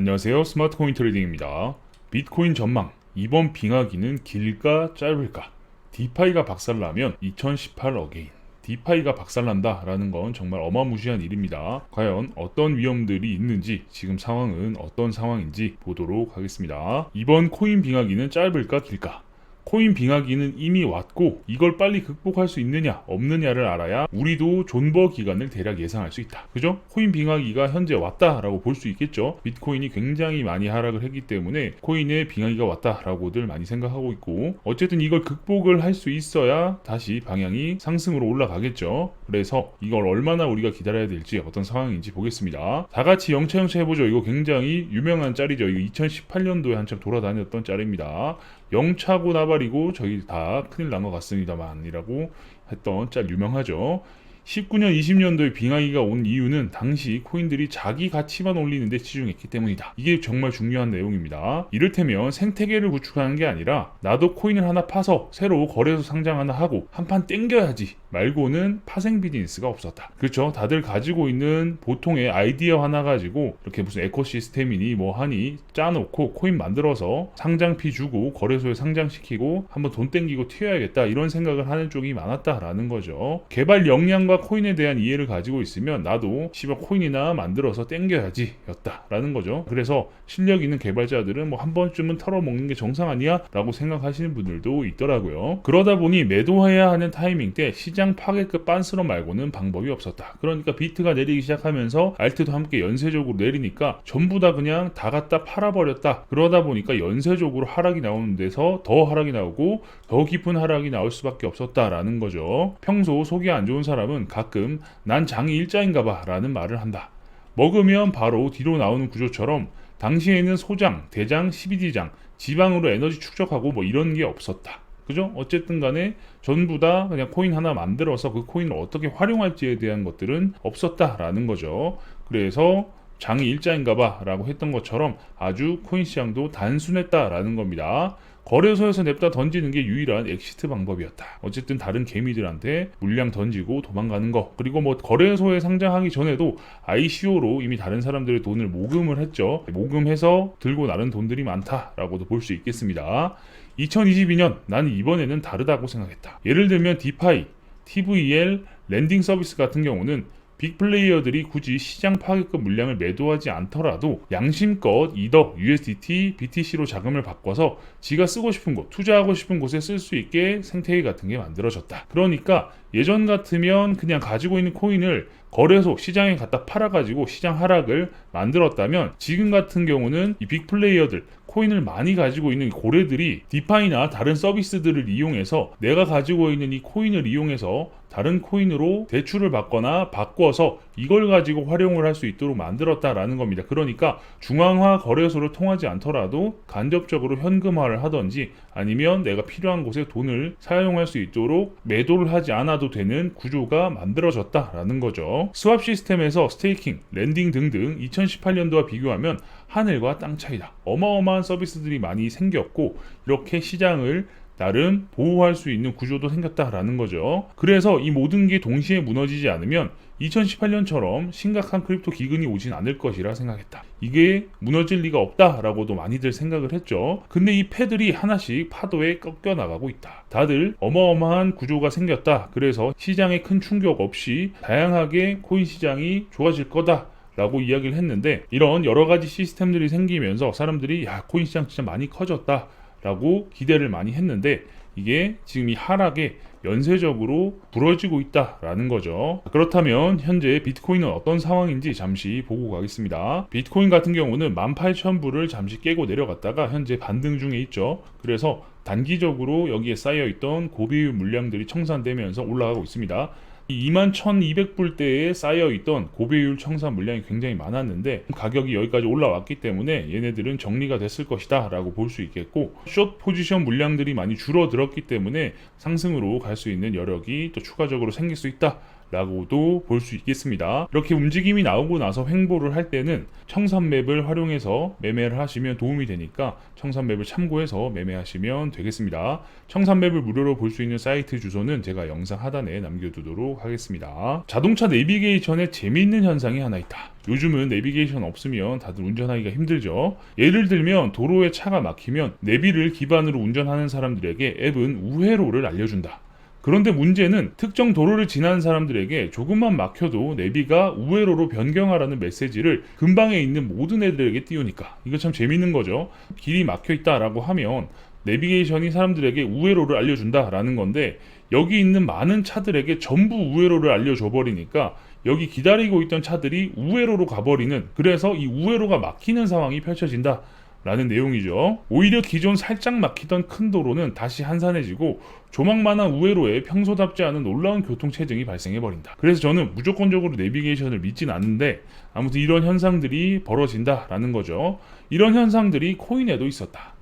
안녕하세요. 스마트코인 트레이딩입니다. 비트코인 전망. 이번 빙하기는 길까 짧을까? 디파이가 박살나면 2018 어게인. 디파이가 박살난다 라는 건 정말 어마무시한 일입니다. 과연 어떤 위험들이 있는지, 지금 상황은 어떤 상황인지 보도록 하겠습니다. 이번 코인 빙하기는 짧을까 길까? 코인 빙하기는 이미 왔고 이걸 빨리 극복할 수 있느냐 없느냐를 알아야 우리도 존버 기간을 대략 예상할 수 있다. 그죠? 코인 빙하기가 현재 왔다라고 볼 수 있겠죠. 비트코인이 굉장히 많이 하락을 했기 때문에 코인의 빙하기가 왔다라고들 많이 생각하고 있고, 어쨌든 이걸 극복을 할 수 있어야 다시 방향이 상승으로 올라가겠죠. 그래서 이걸 얼마나 우리가 기다려야 될지, 어떤 상황인지 보겠습니다. 다 같이 영차 해보죠. 이거 굉장히 유명한 짤이죠. 이거 2018년도에 한참 돌아다녔던 짤입니다. 영차고 나발이고 저희 다 큰일 난 것 같습니다만이라고 했던 짤 유명하죠. 19년, 20년도에 빙하기가 온 이유는 당시 코인들이 자기 가치만 올리는 데 치중했기 때문이다. 이게 정말 중요한 내용입니다. 이를테면 생태계를 구축하는 게 아니라 나도 코인을 하나 파서 새로 거래소 상장 하나 하고 한판 땡겨야지 말고는 파생 비즈니스가 없었다. 그렇죠. 다들 가지고 있는 보통의 아이디어 하나 가지고 이렇게 무슨 에코시스템이니 뭐 하니 짜놓고 코인 만들어서 상장피 주고 거래소에 상장시키고 한번 돈 땡기고 튀어야겠다, 이런 생각을 하는 쪽이 많았다라는 거죠. 개발 역량과 코인에 대한 이해를 가지고 있으면 나도 씨발 코인이나 만들어서 땡겨야지 였다라는 거죠. 그래서 실력 있는 개발자들은 뭐 한 번쯤은 털어먹는 게 정상 아니야? 라고 생각하시는 분들도 있더라고요. 그러다 보니 매도해야 하는 타이밍 때 시장 파괴급 빤스러 말고는 방법이 없었다. 그러니까 비트가 내리기 시작하면서 알트도 함께 연쇄적으로 내리니까 전부 다 그냥 다 갖다 팔아버렸다. 그러다 보니까 연쇄적으로 하락이 나오는 데서 더 하락이 나오고 더 깊은 하락이 나올 수밖에 없었다라는 거죠. 평소 속이 안 좋은 사람은 가끔 난 장이 일자인가봐 라는 말을 한다. 먹으면 바로 뒤로 나오는 구조처럼 당시에는 소장, 대장, CBD장, 지방으로 에너지 축적하고 뭐 이런 게 없었다. 그죠? 어쨌든 간에 전부 다 그냥 코인 하나 만들어서 그 코인을 어떻게 활용할지에 대한 것들은 없었다라는 거죠. 그래서 장이 일자인가봐 라고 했던 것처럼 아주 코인 시장도 단순했다라는 겁니다. 거래소에서 냅다 던지는 게 유일한 엑시트 방법이었다. 어쨌든 다른 개미들한테 물량 던지고 도망가는 거, 그리고 뭐 거래소에 상장하기 전에도 ICO로 이미 다른 사람들의 돈을 모금을 했죠. 모금해서 들고 나른 돈들이 많다라고도 볼 수 있겠습니다. 2022년 나는 이번에는 다르다고 생각했다. 예를 들면 디파이, TVL, 랜딩 서비스 같은 경우는 빅플레이어들이 굳이 시장 파괴급 물량을 매도하지 않더라도 양심껏 이더, USDT, BTC로 자금을 바꿔서 지가 쓰고 싶은 곳, 투자하고 싶은 곳에 쓸 수 있게 생태계 같은 게 만들어졌다. 그러니까 예전 같으면 그냥 가지고 있는 코인을 거래소, 시장에 갖다 팔아가지고 시장 하락을 만들었다면, 지금 같은 경우는 이 빅플레이어들, 코인을 많이 가지고 있는 고래들이 디파이나 다른 서비스들을 이용해서 내가 가지고 있는 이 코인을 이용해서 다른 코인으로 대출을 받거나 바꿔서 이걸 가지고 활용을 할 수 있도록 만들었다라는 겁니다. 그러니까 중앙화 거래소를 통하지 않더라도 간접적으로 현금화를 하던지 아니면 내가 필요한 곳에 돈을 사용할 수 있도록 매도를 하지 않아도 되는 구조가 만들어졌다라는 거죠. 스왑 시스템에서 스테이킹, 랜딩 등등 2018년도와 비교하면 하늘과 땅 차이다. 어마어마한 서비스들이 많이 생겼고 이렇게 시장을 나름 보호할 수 있는 구조도 생겼다라는 거죠. 그래서 이 모든 게 동시에 무너지지 않으면 2018년처럼 심각한 크립토 기근이 오진 않을 것이라 생각했다. 이게 무너질 리가 없다라고도 많이들 생각을 했죠. 근데 이 패들이 하나씩 파도에 꺾여 나가고 있다. 다들 어마어마한 구조가 생겼다. 그래서 시장에 큰 충격 없이 다양하게 코인 시장이 좋아질 거다 라고 이야기를 했는데, 이런 여러가지 시스템들이 생기면서 사람들이 야, 코인 시장 진짜 많이 커졌다 라고 기대를 많이 했는데, 이게 지금 이 하락에 연쇄적으로 부러지고 있다라는 거죠. 그렇다면 현재 비트코인은 어떤 상황인지 잠시 보고 가겠습니다. 비트코인 같은 경우는 18,000불을 잠시 깨고 내려갔다가 현재 반등 중에 있죠. 그래서 단기적으로 여기에 쌓여있던 고비율 물량들이 청산되면서 올라가고 있습니다. 21,200불대에 쌓여있던 고배율 청산 물량이 굉장히 많았는데 가격이 여기까지 올라왔기 때문에 얘네들은 정리가 됐을 것이다 라고 볼 수 있겠고, 숏 포지션 물량들이 많이 줄어들었기 때문에 상승으로 갈 수 있는 여력이 또 추가적으로 생길 수 있다 라고도 볼 수 있겠습니다. 이렇게 움직임이 나오고 나서 횡보를 할 때는 청산맵을 활용해서 매매를 하시면 도움이 되니까 청산맵을 참고해서 매매하시면 되겠습니다. 청산맵을 무료로 볼 수 있는 사이트 주소는 제가 영상 하단에 남겨두도록 하겠습니다. 자동차 내비게이션에 재미있는 현상이 하나 있다. 요즘은 내비게이션 없으면 다들 운전하기가 힘들죠. 예를 들면 도로에 차가 막히면 내비를 기반으로 운전하는 사람들에게 앱은 우회로를 알려준다. 그런데 문제는 특정 도로를 지나는 사람들에게 조금만 막혀도 내비가 우회로로 변경하라는 메시지를 근방에 있는 모든 애들에게 띄우니까 이거 참 재밌는 거죠. 길이 막혀 있다라고 하면 내비게이션이 사람들에게 우회로를 알려준다라는 건데 여기 있는 많은 차들에게 전부 우회로를 알려줘 버리니까 여기 기다리고 있던 차들이 우회로로 가버리는, 그래서 이 우회로가 막히는 상황이 펼쳐진다 라는 내용이죠. 오히려 기존 살짝 막히던 큰 도로는 다시 한산해지고 조망만한 우회로에 평소답지 않은 놀라운 교통체증이 발생해버린다. 그래서 저는 무조건적으로 내비게이션을 믿진 않는데 아무튼 이런 현상들이 벌어진다라는 거죠. 이런 현상들이 코인에도 있었다.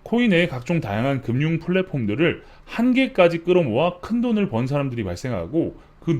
코인의 각종 다양한 금융 플랫폼들을 한 개까지 끌어모아 큰 돈을 번 사람들이 발생하고 그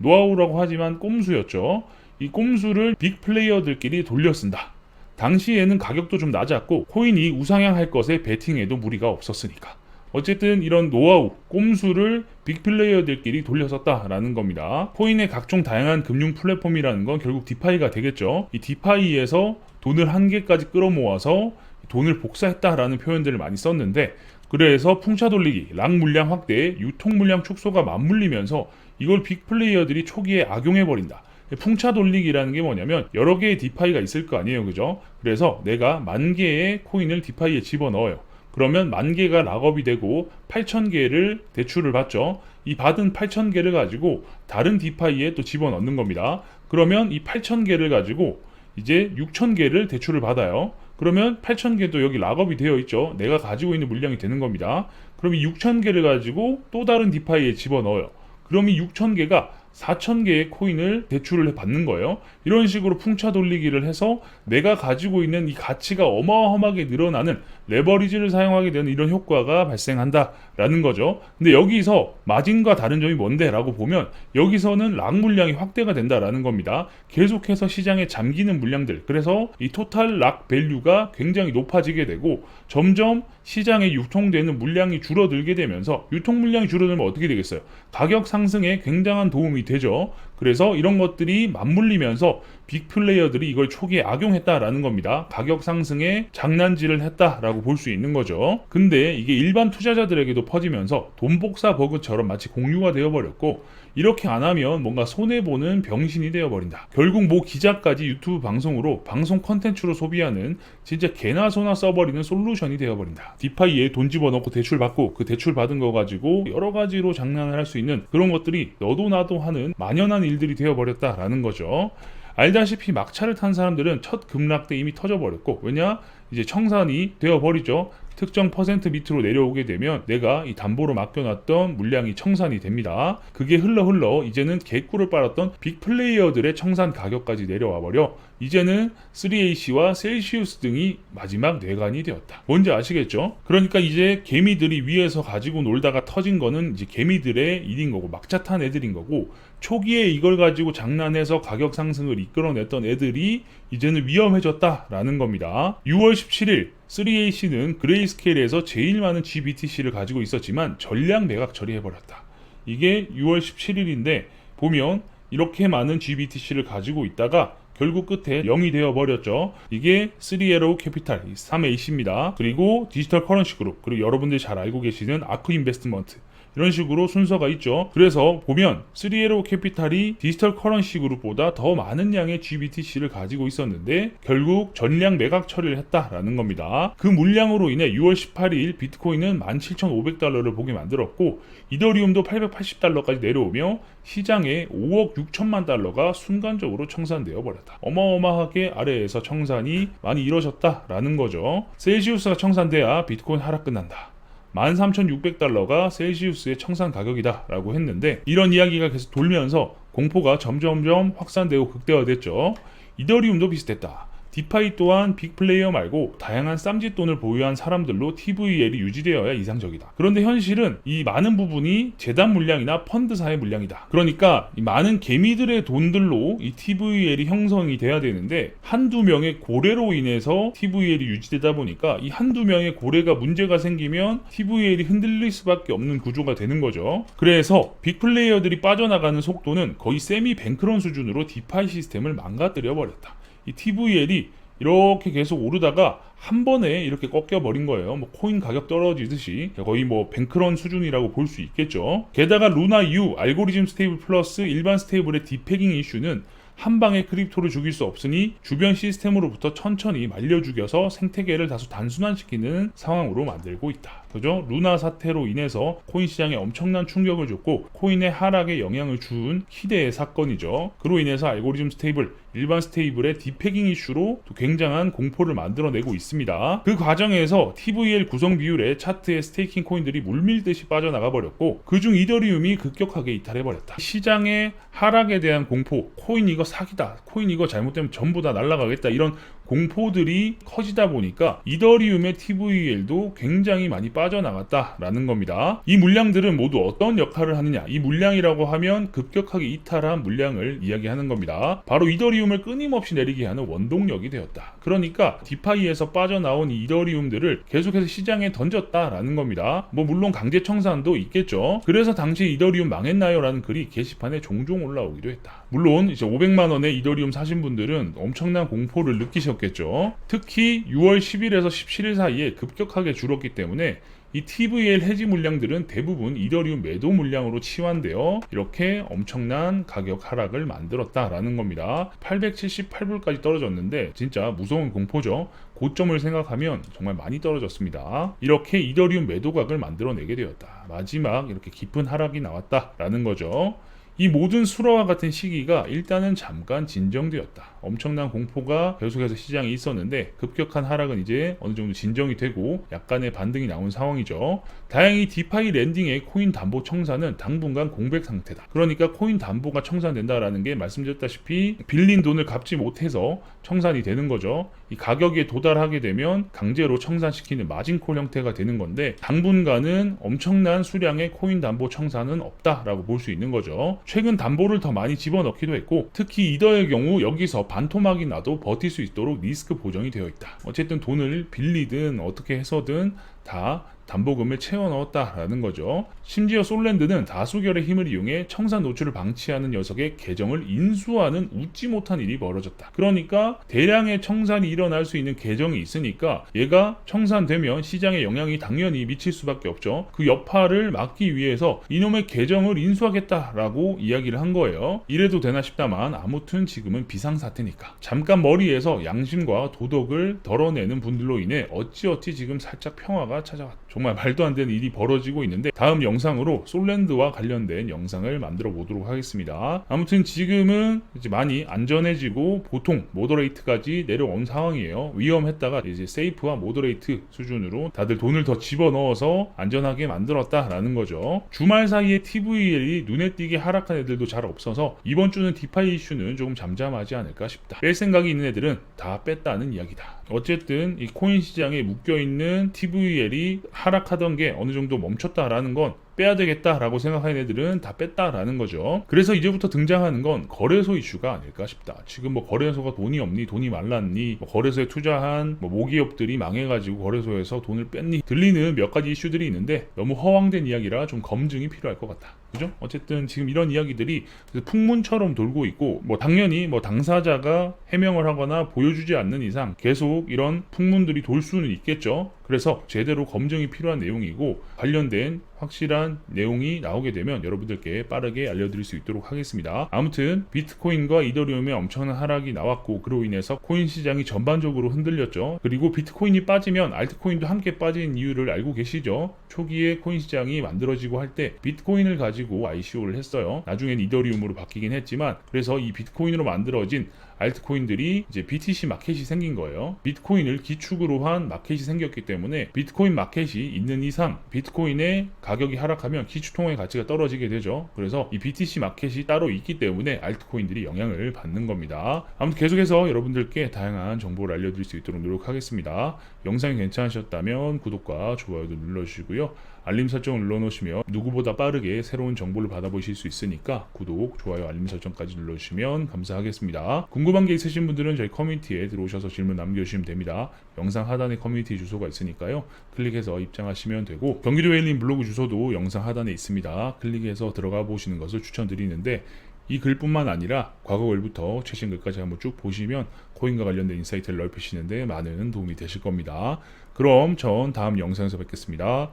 노하우라고 하지만 꼼수였죠. 이 꼼수를 빅 플레이어들끼리 돌려 쓴다. 당시에는 가격도 좀 낮았고 코인이 우상향할 것에 베팅해도 무리가 없었으니까. 어쨌든 이런 노하우, 꼼수를 빅플레이어들끼리 돌렸었다라는 겁니다. 코인의 각종 다양한 금융 플랫폼이라는 건 결국 디파이가 되겠죠. 이 디파이에서 돈을 한 개까지 끌어모아서 돈을 복사했다라는 표현들을 많이 썼는데, 그래서 풍차 돌리기, 락 물량 확대, 유통 물량 축소가 맞물리면서 이걸 빅플레이어들이 초기에 악용해버린다. 풍차 돌리기라는 게 뭐냐면 여러 개의 디파이가 있을 거 아니에요, 그죠? 그래서 내가 10,000개의 코인을 디파이에 집어넣어요. 그러면 10,000개가 락업이 되고 8,000개를 대출을 받죠. 이 받은 8,000개를 가지고 다른 디파이에 또 집어넣는 겁니다. 그러면 이 8,000개를 가지고 이제 6,000개를 대출을 받아요. 그러면 8,000개도 여기 락업이 되어 있죠. 내가 가지고 있는 물량이 되는 겁니다. 그럼 이 6,000개를 가지고 또 다른 디파이에 집어넣어요. 그럼 이 6,000개가 4,000개의 코인을 대출을 받는 거예요. 이런 식으로 풍차 돌리기를 해서 내가 가지고 있는 이 가치가 어마어마하게 늘어나는 레버리지를 사용하게 되는 이런 효과가 발생한다라는 거죠. 근데 여기서 마진과 다른 점이 뭔데? 라고 보면 여기서는 락 물량이 확대가 된다라는 겁니다. 계속해서 시장에 잠기는 물량들, 그래서 이 토탈 락 밸류가 굉장히 높아지게 되고 점점 시장에 유통되는 물량이 줄어들게 되면서, 유통 물량이 줄어들면 어떻게 되겠어요? 가격 상승에 굉장한 도움이 되죠. 그래서 이런 것들이 맞물리면서 빅플레이어들이 이걸 초기에 악용했다라는 겁니다. 가격 상승에 장난질을 했다라고 볼 수 있는 거죠. 근데 이게 일반 투자자들에게도 퍼지면서 돈 복사 버그처럼 마치 공유가 되어버렸고, 이렇게 안 하면 뭔가 손해보는 병신이 되어버린다. 결국 뭐 기자까지 유튜브 방송으로 방송 컨텐츠로 소비하는 진짜 개나 소나 써버리는 솔루션이 되어버린다. 디파이에 돈 집어넣고 대출 받고 그 대출 받은 거 가지고 여러 가지로 장난을 할 수 있는 그런 것들이 너도 나도 하는 만연한 일들이 되어버렸다라는 거죠. 알다시피 막차를 탄 사람들은 첫 급락 때 이미 터져버렸고, 왜냐? 이제 청산이 되어버리죠. 특정 퍼센트 밑으로 내려오게 되면 내가 이 담보로 맡겨놨던 물량이 청산이 됩니다. 그게 흘러 이제는 개꿀을 빨았던 빅플레이어들의 청산 가격까지 내려와 버려 이제는 3AC와 셀시우스 등이 마지막 뇌관이 되었다. 뭔지 아시겠죠? 그러니까 이제 개미들이 위에서 가지고 놀다가 터진 거는 이제 개미들의 일인 거고, 막차 탄 애들인 거고, 초기에 이걸 가지고 장난해서 가격 상승을 이끌어냈던 애들이 이제는 위험해졌다라는 겁니다. 6월 17일 3AC는 그레이스케일에서 제일 많은 GBTC를 가지고 있었지만 전량 매각 처리해버렸다. 이게 6월 17일인데 보면 이렇게 많은 GBTC를 가지고 있다가 결국 끝에 0이 되어버렸죠. 이게 3에로 캐피탈, 3AC입니다. 그리고 디지털 커런시 그룹, 그리고 여러분들이 잘 알고 계시는 아크 인베스트먼트, 이런 식으로 순서가 있죠. 그래서 보면 3에로 캐피탈이 디지털 커런시 그룹보다 더 많은 양의 GBTC를 가지고 있었는데 결국 전량 매각 처리를 했다라는 겁니다. 그 물량으로 인해 6월 18일 비트코인은 17,500달러를 보게 만들었고, 이더리움도 880달러까지 내려오며 시장에 5억 6천만 달러가 순간적으로 청산되어 버렸다. 어마어마하게 아래에서 청산이 많이 이뤄졌다라는 거죠. 셀시우스가 청산돼야 비트코인 하락 끝난다. 13,600달러가 셀시우스의 청산 가격이다 라고 했는데, 이런 이야기가 계속 돌면서 공포가 점점점 확산되고 극대화됐죠. 이더리움도 비슷했다. 디파이 또한 빅플레이어 말고 다양한 쌈짓돈을 보유한 사람들로 TVL이 유지되어야 이상적이다. 그런데 현실은 이 많은 부분이 재단 물량이나 펀드사의 물량이다. 그러니까 이 많은 개미들의 돈들로 이 TVL이 형성이 돼야 되는데 한두 명의 고래로 인해서 TVL이 유지되다 보니까 이 한두 명의 고래가 문제가 생기면 TVL이 흔들릴 수밖에 없는 구조가 되는 거죠. 그래서 빅플레이어들이 빠져나가는 속도는 거의 세미 뱅크런 수준으로 디파이 시스템을 망가뜨려 버렸다. 이 TVL이 이렇게 계속 오르다가 한 번에 이렇게 꺾여 버린 거예요. 뭐 코인 가격 떨어지듯이 거의 뭐 뱅크런 수준이라고 볼 수 있겠죠. 게다가 루나 U 알고리즘 스테이블 플러스 일반 스테이블의 디패깅 이슈는 한 방에 크립토를 죽일 수 없으니 주변 시스템으로부터 천천히 말려 죽여서 생태계를 다소 단순화시키는 상황으로 만들고 있다. 그죠? 루나 사태로 인해서 코인 시장에 엄청난 충격을 줬고 코인의 하락에 영향을 준 희대의 사건이죠. 그로 인해서 알고리즘 스테이블, 일반 스테이블의 디패깅 이슈로 또 굉장한 공포를 만들어내고 있습니다. 그 과정에서 TVL 구성 비율의 차트에 스테이킹 코인들이 물밀듯이 빠져나가 버렸고 그중 이더리움이 급격하게 이탈해버렸다. 시장의 하락에 대한 공포, 코인 이거 사기다, 코인 이거 잘못되면 전부 다 날아가겠다, 이런 공포들이 커지다 보니까 이더리움의 TVL도 굉장히 많이 빠져나갔다라는 겁니다. 이 물량들은 모두 어떤 역할을 하느냐, 이 물량이라고 하면 급격하게 이탈한 물량을 이야기하는 겁니다. 바로 이더리움을 끊임없이 내리게 하는 원동력이 되었다. 그러니까 디파이에서 빠져나온 이 이더리움들을 계속해서 시장에 던졌다라는 겁니다. 뭐 물론 강제 청산도 있겠죠. 그래서 당시 이더리움 망했나요? 라는 글이 게시판에 종종 올라오기도 했다. 물론 이제 500만 원의 이더리움 사신 분들은 엄청난 공포를 느끼셨겠죠. 특히 6월 10일에서 17일 사이에 급격하게 줄었기 때문에 이 TVL 해지 물량들은 대부분 이더리움 매도 물량으로 치환되어 이렇게 엄청난 가격 하락을 만들었다라는 겁니다. 878불까지 떨어졌는데 진짜 무서운 공포죠. 고점을 생각하면 정말 많이 떨어졌습니다. 이렇게 이더리움 매도각을 만들어내게 되었다. 마지막 이렇게 깊은 하락이 나왔다라는 거죠. 이 모든 수라와 같은 시기가 일단은 잠깐 진정되었다. 엄청난 공포가 계속해서 시장에 있었는데 급격한 하락은 이제 어느 정도 진정이 되고 약간의 반등이 나온 상황이죠. 다행히 디파이 랜딩의 코인 담보 청산은 당분간 공백 상태다. 그러니까 코인 담보가 청산된다라는 게 말씀드렸다시피 빌린 돈을 갚지 못해서 청산이 되는 거죠. 이 가격에 도달하게 되면 강제로 청산시키는 마진콜 형태가 되는 건데 당분간은 엄청난 수량의 코인 담보 청산은 없다라고 볼 수 있는 거죠. 최근 담보를 더 많이 집어넣기도 했고 특히 이더의 경우 여기서 반토막이 나도 버틸 수 있도록 리스크 보정이 되어 있다. 어쨌든 돈을 빌리든 어떻게 해서든 다 담보금을 채워 넣었다라는 거죠. 심지어 솔랜드는 다수결의 힘을 이용해 청산 노출을 방치하는 녀석의 계정을 인수하는 웃지 못한 일이 벌어졌다. 그러니까 대량의 청산이 일어날 수 있는 계정이 있으니까 얘가 청산되면 시장에 영향이 당연히 미칠 수밖에 없죠. 그 여파를 막기 위해서 이놈의 계정을 인수하겠다라고 이야기를 한 거예요. 이래도 되나 싶다만 아무튼 지금은 비상사태니까 잠깐 머리에서 양심과 도덕을 덜어내는 분들로 인해 어찌어찌 지금 살짝 평화가 찾아왔다. 정말 말도 안 되는 일이 벌어지고 있는데 다음 영상으로 솔랜드와 관련된 영상을 만들어 보도록 하겠습니다. 아무튼 지금은 이제 많이 안전해지고 보통 모더레이트까지 내려온 상황이에요. 위험했다가 이제 세이프와 모더레이트 수준으로 다들 돈을 더 집어넣어서 안전하게 만들었다라는 거죠. 주말 사이에 TVL이 눈에 띄게 하락한 애들도 잘 없어서 이번 주는 디파이 이슈는 조금 잠잠하지 않을까 싶다. 뺄 생각이 있는 애들은 다 뺐다는 이야기다. 어쨌든 이 코인 시장에 묶여있는 TVL이 하락하던 게 어느 정도 멈췄다라는 건 빼야 되겠다라고 생각하는 애들은 다 뺐다라는 거죠. 그래서 이제부터 등장하는 건 거래소 이슈가 아닐까 싶다. 지금 뭐 거래소가 돈이 없니, 돈이 말랐니, 뭐 거래소에 투자한 뭐 모기업들이 망해가지고 거래소에서 돈을 뺐니, 들리는 몇 가지 이슈들이 있는데 너무 허황된 이야기라 좀 검증이 필요할 것 같다. 그죠? 어쨌든 지금 이런 이야기들이 풍문처럼 돌고 있고 뭐 당연히 뭐 당사자가 해명을 하거나 보여주지 않는 이상 계속 이런 풍문들이 돌 수는 있겠죠. 그래서 제대로 검증이 필요한 내용이고 관련된 확실한 내용이 나오게 되면 여러분들께 빠르게 알려드릴 수 있도록 하겠습니다. 아무튼 비트코인과 이더리움의 엄청난 하락이 나왔고 그로 인해서 코인 시장이 전반적으로 흔들렸죠. 그리고 비트코인이 빠지면 알트코인도 함께 빠진 이유를 알고 계시죠. 초기에 코인 시장이 만들어지고 할 때 비트코인을 가지고 ICO를 했어요. 나중엔 이더리움으로 바뀌긴 했지만 그래서 이 비트코인으로 만들어진 알트코인들이 이제 BTC 마켓이 생긴 거예요. 비트코인을 기축으로 한 마켓이 생겼기 때문에 비트코인 마켓이 있는 이상 비트코인의 가격이 하락하면 기축통화의 가치가 떨어지게 되죠. 그래서 이 BTC 마켓이 따로 있기 때문에 알트코인들이 영향을 받는 겁니다. 아무튼 계속해서 여러분들께 다양한 정보를 알려드릴 수 있도록 노력하겠습니다. 영상이 괜찮으셨다면 구독과 좋아요도 눌러주시고요. 알림 설정을 눌러놓으시면 누구보다 빠르게 새로운 정보를 받아보실 수 있으니까 구독, 좋아요, 알림 설정까지 눌러주시면 감사하겠습니다. 궁금한 게 있으신 분들은 저희 커뮤니티에 들어오셔서 질문 남겨주시면 됩니다. 영상 하단에 커뮤니티 주소가 있으니까요. 클릭해서 입장하시면 되고 경기도 웨일린 블로그 주소도 영상 하단에 있습니다. 클릭해서 들어가 보시는 것을 추천드리는데 이 글뿐만 아니라 과거 글부터 최신 글까지 한번 쭉 보시면 코인과 관련된 인사이트를 넓히시는데 많은 도움이 되실 겁니다. 그럼 전 다음 영상에서 뵙겠습니다.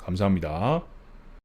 감사합니다.